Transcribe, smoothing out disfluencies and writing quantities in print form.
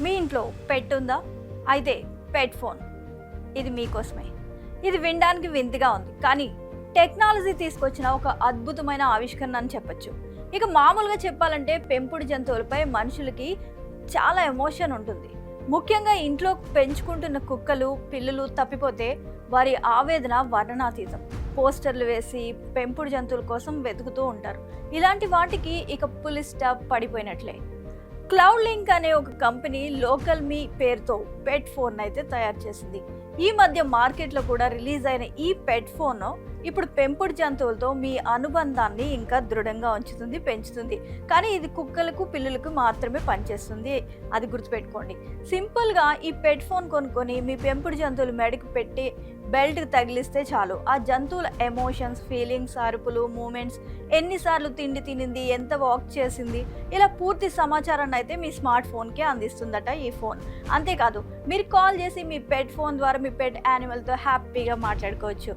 మీ ఇంట్లో పెట్ ఉందా? అయితే పెట్ ఫోన్ ఇది మీకోసమే. ఇది వినడానికి వింతగా ఉంది, కానీ టెక్నాలజీ తీసుకొచ్చిన ఒక అద్భుతమైన ఆవిష్కరణ అని చెప్పొచ్చు. ఇక మామూలుగా చెప్పాలంటే పెంపుడు జంతువులపై మనుషులకి చాలా ఎమోషన్ ఉంటుంది. ముఖ్యంగా ఇంట్లో పెంచుకుంటున్న కుక్కలు, పిల్లులు తప్పిపోతే వారి ఆవేదన వర్ణనాతీతం. పోస్టర్లు వేసి పెంపుడు జంతువుల కోసం వెతుకుతూ ఉంటారు. ఇలాంటి వాటికి ఇక పులి స్టాప్ పడిపోయినట్లే. క్లౌడ్ లింక్ అనే ఒక కంపెనీ లోకల్ మీ పేరుతో పెట్ ఫోన్ అయితే తయారు చేసింది. ఈ మధ్య మార్కెట్లో కూడా రిలీజ్ అయిన ఈ పెట్ ఫోన్ ఇప్పుడు పెంపుడు జంతువులతో మీ అనుబంధాన్ని ఇంకా దృఢంగా ఉంచుతుంది, పెంచుతుంది. కానీ ఇది కుక్కలకు, పిల్లులకు మాత్రమే పనిచేస్తుంది, అది గుర్తుపెట్టుకోండి. సింపుల్గా ఈ పెట్ ఫోన్ కొనుక్కొని మీ పెంపుడు జంతువులు మెడకు పెట్టి బెల్ట్కి తగిలిస్తే చాలు. ఆ జంతువుల ఎమోషన్స్, ఫీలింగ్స్, అరుపులు, మూమెంట్స్, ఎన్నిసార్లు తిండి తినింది, ఎంత వాక్ చేసింది, ఇలా పూర్తి సమాచారాన్ని అయితే మీ స్మార్ట్ ఫోన్కే అందిస్తుందట ఈ ఫోన్. అంతేకాదు, మీరు కాల్ చేసి మీ పెట్ ఫోన్ ద్వారా మీ పెట్ యానిమల్తో హ్యాపీగా మాట్లాడుకోవచ్చు.